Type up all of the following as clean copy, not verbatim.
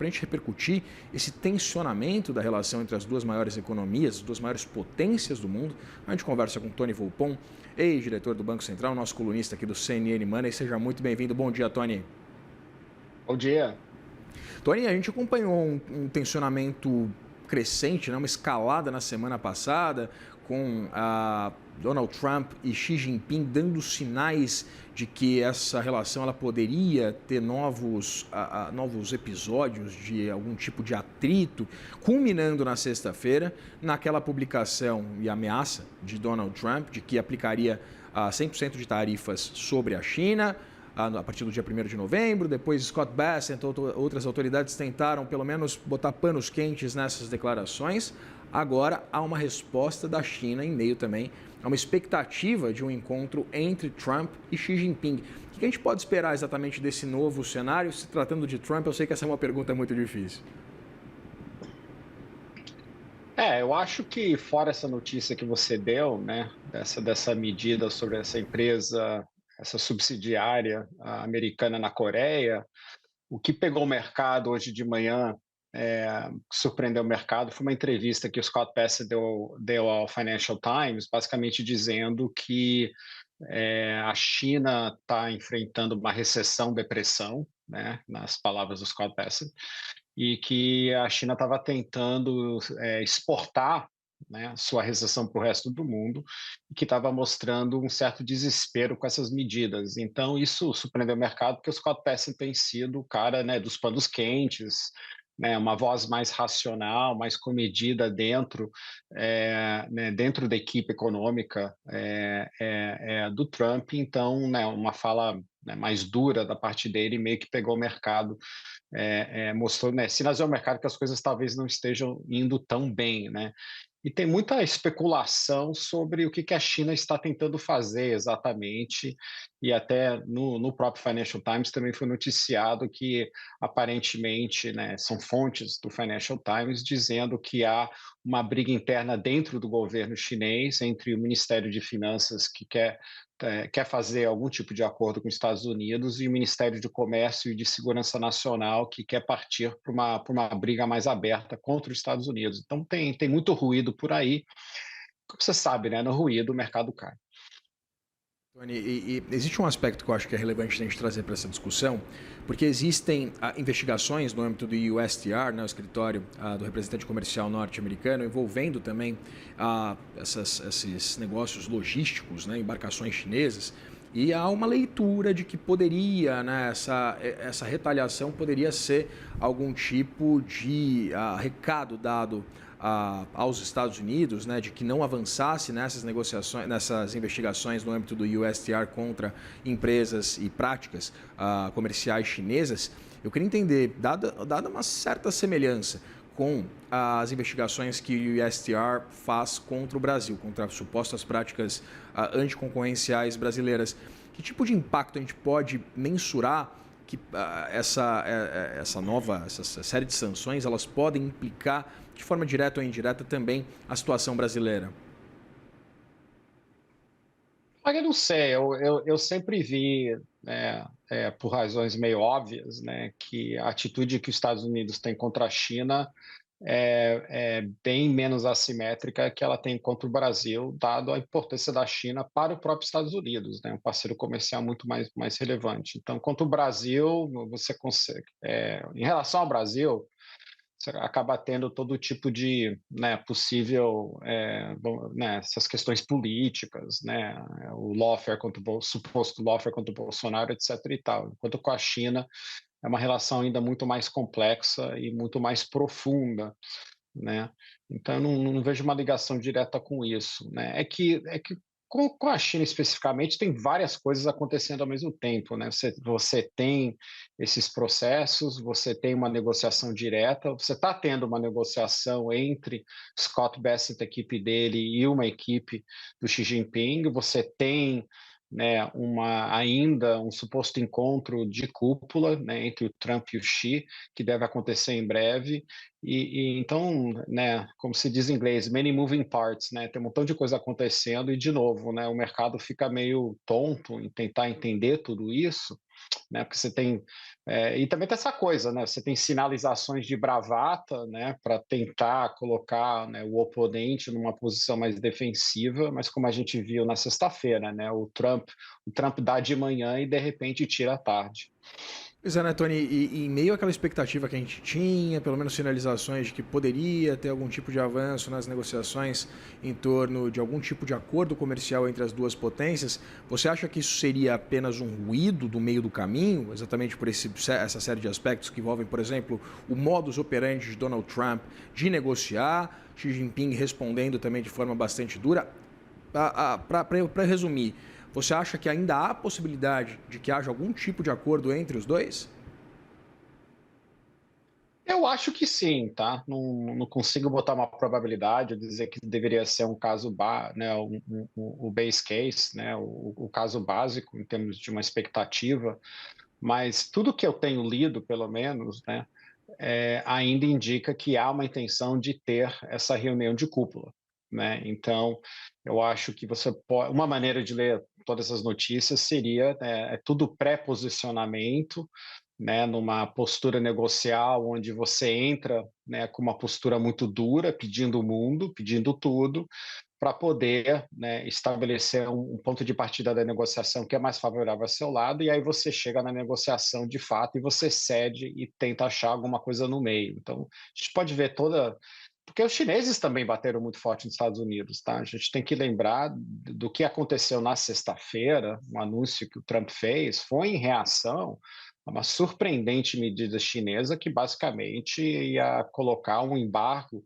para a gente repercutir esse tensionamento da relação entre as duas maiores economias, as duas maiores potências do mundo. A gente conversa com Tony Volpon, ex-diretor do Banco Central, nosso colunista aqui do CNN Money. Seja muito bem-vindo. Bom dia, Tony. Bom dia. Tony, a gente acompanhou um tensionamento crescente, né? Uma escalada na semana passada, com Donald Trump e Xi Jinping dando sinais de que essa relação ela poderia ter novos episódios de algum tipo de atrito, culminando na sexta-feira, naquela publicação e ameaça de Donald Trump de que aplicaria 100% de tarifas sobre a China a partir do dia 1º de novembro. Depois Scott Bessent e outras autoridades tentaram pelo menos botar panos quentes nessas declarações. Agora há uma resposta da China em meio também a uma expectativa de um encontro entre Trump e Xi Jinping. O que a gente pode esperar exatamente desse novo cenário? Se tratando de Trump, eu sei que essa é uma pergunta muito difícil. Eu acho que fora essa notícia que você deu, né, dessa medida sobre essa empresa, essa subsidiária americana na Coreia, o que pegou o mercado hoje de manhã, surpreendeu o mercado, foi uma entrevista que o Scott Bessent deu ao Financial Times, basicamente dizendo que a China está enfrentando uma recessão, depressão, né, nas palavras do Scott Bessent, e que a China estava tentando exportar, né, sua recessão para o resto do mundo, e que estava mostrando um certo desespero com essas medidas. Então, isso surpreendeu o mercado, porque o Scott Bessent tem sido o cara, né, dos panos quentes, né, uma voz mais racional, mais comedida dentro da equipe econômica do Trump. Então, né, uma fala, né, mais dura da parte dele meio que pegou o mercado, mostrou, né, sinalizou ao mercado que as coisas talvez não estejam indo tão bem, né? E tem muita especulação sobre o que a China está tentando fazer exatamente, e até no próprio Financial Times também foi noticiado que, aparentemente, né, são fontes do Financial Times dizendo que há uma briga interna dentro do governo chinês entre o Ministério de Finanças, que quer fazer algum tipo de acordo com os Estados Unidos, e o Ministério de Comércio e de Segurança Nacional, que quer partir para uma briga mais aberta contra os Estados Unidos. Então tem muito ruído por aí. Como você sabe, né, no ruído o mercado cai. Tony, e existe um aspecto que eu acho que é relevante a gente trazer para essa discussão, porque existem investigações no âmbito do USTR, né, o escritório do representante comercial norte-americano, envolvendo também esses negócios logísticos, né, embarcações chinesas, e há uma leitura de que poderia, né, essa retaliação poderia ser algum tipo de recado dado aos Estados Unidos, né, de que não avançasse nessas negociações, nessas investigações no âmbito do USTR contra empresas e práticas comerciais chinesas. Eu queria entender, dada uma certa semelhança com as investigações que o USTR faz contra o Brasil, contra as supostas práticas anticoncorrenciais brasileiras, que tipo de impacto a gente pode mensurar que essa série de sanções elas podem implicar de forma direta ou indireta também a situação brasileira? Olha, eu não sei, eu sempre vi, por razões meio óbvias, né, que a atitude que os Estados Unidos têm contra a China é bem menos assimétrica que ela tem contra o Brasil, dado a importância da China para o próprio Estados Unidos, né, um parceiro comercial muito mais relevante. Então, quanto o Brasil, você consegue, em relação ao Brasil, você acaba tendo todo tipo de, né, possível, né, essas questões políticas, né, o lawfare contra o suposto lawfare contra o Bolsonaro, etc. e tal. Enquanto com a China é uma relação ainda muito mais complexa e muito mais profunda, né? Então eu não vejo uma ligação direta com isso, né? É que com a China especificamente tem várias coisas acontecendo ao mesmo tempo, né? Você tem esses processos, você tem uma negociação direta, você está tendo uma negociação entre Scott Bessent, a equipe dele, e uma equipe do Xi Jinping, você tem, né, ainda um suposto encontro de cúpula, né, entre o Trump e o Xi, que deve acontecer em breve, e então, né, como se diz em inglês, many moving parts, né, tem um montão de coisa acontecendo e, de novo, né, o mercado fica meio tonto em tentar entender tudo isso, né, porque você tem E também tem essa coisa, né? Você tem sinalizações de bravata, né, para tentar colocar, né, o oponente numa posição mais defensiva, mas como a gente viu na sexta-feira, né, o Trump dá de manhã e de repente tira à tarde. Pois é, né, Tony? E em meio àquela expectativa que a gente tinha, pelo menos sinalizações de que poderia ter algum tipo de avanço nas negociações em torno de algum tipo de acordo comercial entre as duas potências, você acha que isso seria apenas um ruído do meio do caminho, exatamente por essa série de aspectos que envolvem, por exemplo, o modus operandi de Donald Trump de negociar, Xi Jinping respondendo também de forma bastante dura? Para resumir, você acha que ainda há possibilidade de que haja algum tipo de acordo entre os dois? Eu acho que sim, tá? Não consigo botar uma probabilidade, dizer que deveria ser um caso, né, o base case, né, o caso básico em termos de uma expectativa, mas tudo que eu tenho lido, pelo menos, né, ainda indica que há uma intenção de ter essa reunião de cúpula, né? Então, eu acho que uma maneira de ler todas as notícias seria, tudo pré-posicionamento, né, numa postura negocial onde você entra, né, com uma postura muito dura, pedindo o mundo, pedindo tudo, para poder, né, estabelecer um ponto de partida da negociação que é mais favorável ao seu lado, e aí você chega na negociação de fato e você cede e tenta achar alguma coisa no meio. Então, a gente pode ver toda. Porque os chineses também bateram muito forte nos Estados Unidos, tá? A gente tem que lembrar do que aconteceu na sexta-feira, um anúncio que o Trump fez, foi em reação a uma surpreendente medida chinesa que basicamente ia colocar um embargo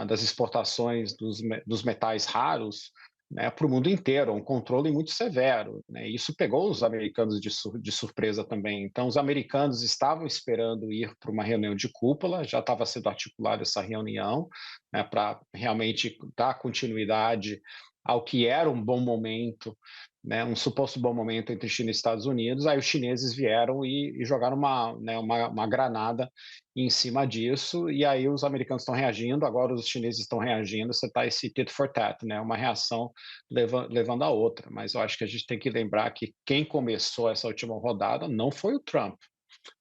das exportações dos metais raros, né, para o mundo inteiro, um controle muito severo, né? Isso pegou os americanos de surpresa também. Então, os americanos estavam esperando ir para uma reunião de cúpula, já estava sendo articulada essa reunião, né, para realmente dar continuidade ao que era um bom momento, né, um suposto bom momento entre China e Estados Unidos. Aí os chineses vieram e jogaram uma granada em cima disso, e aí os americanos estão reagindo, agora os chineses estão reagindo, você está esse tit for tat, né, uma reação levando a outra, mas eu acho que a gente tem que lembrar que quem começou essa última rodada não foi o Trump,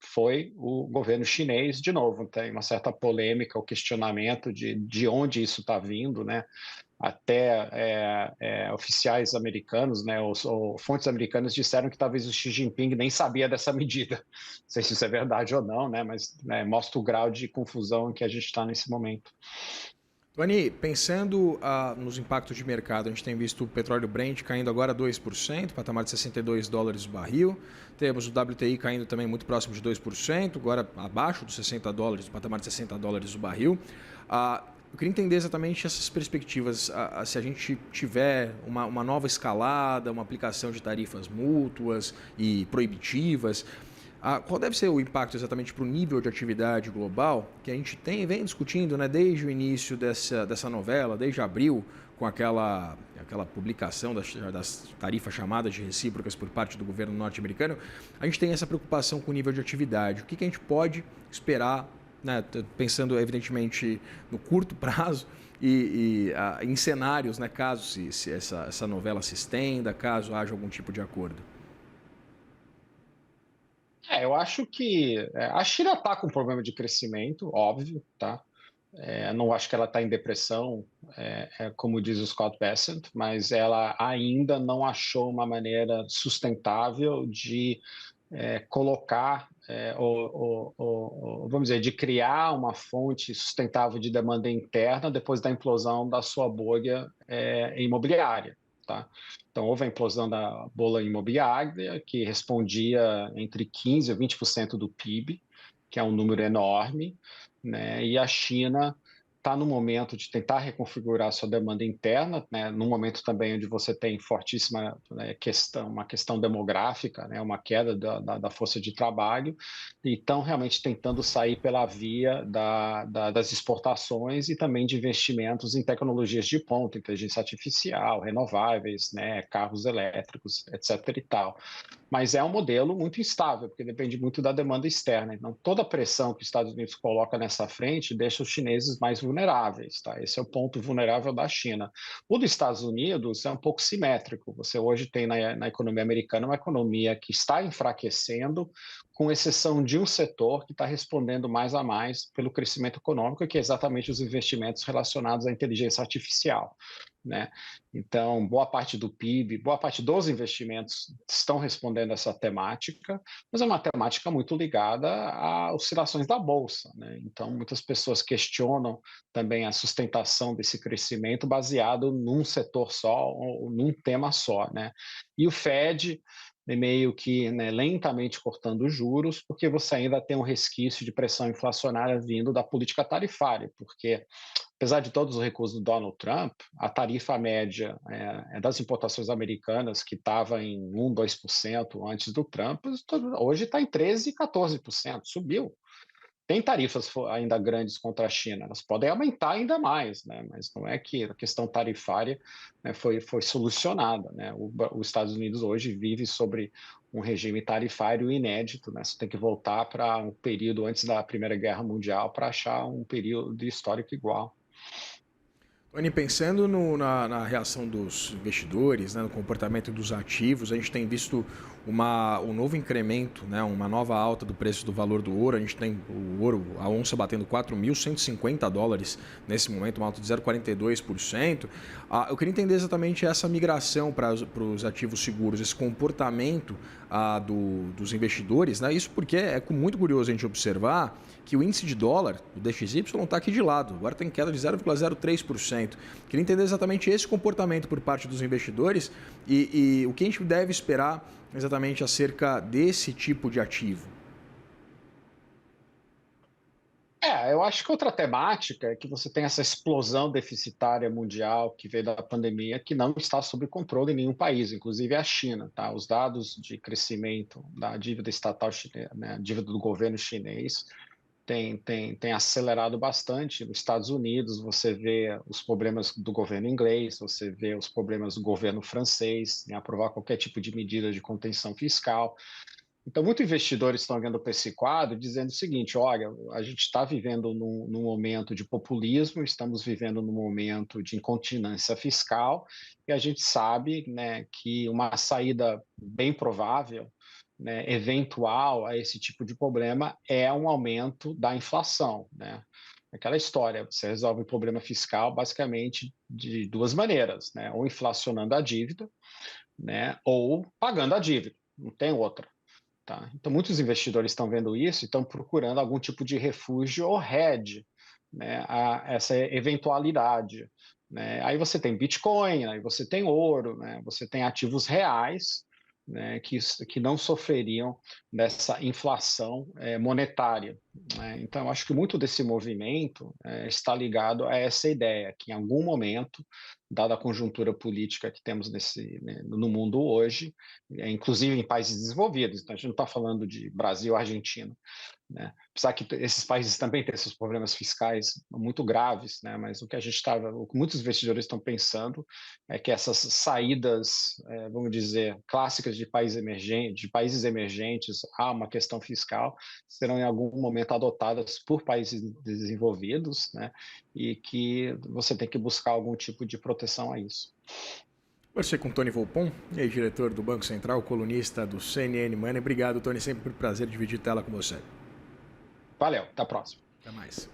foi o governo chinês, de novo, tem uma certa polêmica, o questionamento de onde isso está vindo, né, até oficiais americanos, né, ou fontes americanas disseram que talvez o Xi Jinping nem sabia dessa medida. Não sei se isso é verdade ou não, né, mas né, mostra o grau de confusão em que a gente está nesse momento. Tony, pensando nos impactos de mercado, a gente tem visto o petróleo Brent caindo agora 2%, patamar de $62 o barril. Temos o WTI caindo também muito próximo de 2%, agora abaixo dos $60, patamar de $60 o barril. Eu queria entender exatamente essas perspectivas, se a gente tiver uma nova escalada, uma aplicação de tarifas mútuas e proibitivas. Qual deve ser o impacto exatamente para o nível de atividade global que a gente vem discutindo, né, desde o início dessa novela, desde abril, com aquela publicação das tarifas chamadas de recíprocas por parte do governo norte-americano? A gente tem essa preocupação com o nível de atividade. O que a gente pode esperar, né, pensando evidentemente no curto prazo e em cenários, né, caso se essa novela se estenda, caso haja algum tipo de acordo? Eu acho que a China está com problema de crescimento, óbvio, tá? Não acho que ela está em depressão, como diz o Scott Bessent, mas ela ainda não achou uma maneira sustentável de colocar, vamos dizer, de criar uma fonte sustentável de demanda interna depois da implosão da sua bolha imobiliária. Tá? Então, houve a implosão da bolha imobiliária, que respondia entre 15% a 20% do PIB, que é um número enorme, né? E a China está no momento de tentar reconfigurar a sua demanda interna, né? Num momento também onde você tem fortíssima, né, uma questão demográfica, né? Uma queda da força de trabalho, e estão realmente tentando sair pela via das exportações e também de investimentos em tecnologias de ponta, inteligência artificial, renováveis, né? Carros elétricos, etc. e tal. Mas é um modelo muito instável, porque depende muito da demanda externa. Então, toda a pressão que os Estados Unidos coloca nessa frente deixa os chineses mais vulneráveis. Tá? Esse é o ponto vulnerável da China. O dos Estados Unidos é um pouco simétrico. Você hoje tem na economia americana uma economia que está enfraquecendo, com exceção de um setor que está respondendo mais a mais pelo crescimento econômico, que é exatamente os investimentos relacionados à inteligência artificial, né? Então, boa parte do PIB, boa parte dos investimentos estão respondendo a essa temática, mas é uma temática muito ligada a oscilações da bolsa, né? Então, muitas pessoas questionam também a sustentação desse crescimento baseado num setor só ou num tema só, né? E o Fed meio que, né, lentamente cortando os juros, porque você ainda tem um resquício de pressão inflacionária vindo da política tarifária, porque apesar de todos os recursos do Donald Trump, a tarifa média das importações americanas, que estava em 1, 2% antes do Trump, hoje está em 13%, 14%, subiu. Tem tarifas ainda grandes contra a China, elas podem aumentar ainda mais, né? Mas não é que a questão tarifária, né, foi solucionada, né? Os Estados Unidos hoje vive sobre um regime tarifário inédito, né? Você tem que voltar para um período antes da Primeira Guerra Mundial para achar um período histórico igual. Tony, pensando na reação dos investidores, né, no comportamento dos ativos, a gente tem visto um novo incremento, né, uma nova alta do preço do valor do ouro. A gente tem o ouro, a onça batendo $4.150 nesse momento, uma alta de 0,42%. Eu queria entender exatamente essa migração para os ativos seguros, esse comportamento dos investidores, né? Isso porque é muito curioso a gente observar que o índice de dólar, o DXY, está aqui de lado, agora tem queda de 0,03%. Queria entender exatamente esse comportamento por parte dos investidores e o que a gente deve esperar exatamente acerca desse tipo de ativo. Eu acho que outra temática é que você tem essa explosão deficitária mundial que veio da pandemia, que não está sob controle em nenhum país, inclusive a China, tá? Os dados de crescimento da dívida estatal chinesa, né, a dívida do governo chinês, tem acelerado bastante. Nos Estados Unidos, você vê os problemas do governo inglês, você vê os problemas do governo francês em aprovar qualquer tipo de medida de contenção fiscal. Então, muitos investidores estão olhando para esse quadro dizendo o seguinte: olha, a gente está vivendo num momento de populismo, estamos vivendo num momento de incontinência fiscal, e a gente sabe, né, que uma saída bem provável, né, eventual a esse tipo de problema é um aumento da inflação, né? Aquela história, você resolve o problema fiscal basicamente de duas maneiras, né? Ou inflacionando a dívida, né, ou pagando a dívida, não tem outra. Tá? Então, muitos investidores estão vendo isso e estão procurando algum tipo de refúgio ou hedge, né, a essa eventualidade. Né? Aí você tem Bitcoin, aí você tem ouro, né? Você tem ativos reais, né, que não sofreriam dessa inflação monetária. Né? Então, acho que muito desse movimento está ligado a essa ideia, que em algum momento, dada a conjuntura política que temos no mundo hoje, inclusive em países desenvolvidos, então a gente não está falando de Brasil, Argentina, né? Apesar que esses países também têm seus problemas fiscais muito graves, né? Mas o que muitos investidores estão pensando é que essas saídas, vamos dizer, clássicas de países emergentes a uma questão fiscal, serão em algum momento adotadas por países desenvolvidos, né? E que você tem que buscar algum tipo de proteção a isso. Conversei com Tony Volpon, diretor do Banco Central, colunista do CNN Money. Obrigado, Tony, sempre um prazer dividir tela com você. Valeu, até a próxima. Até mais.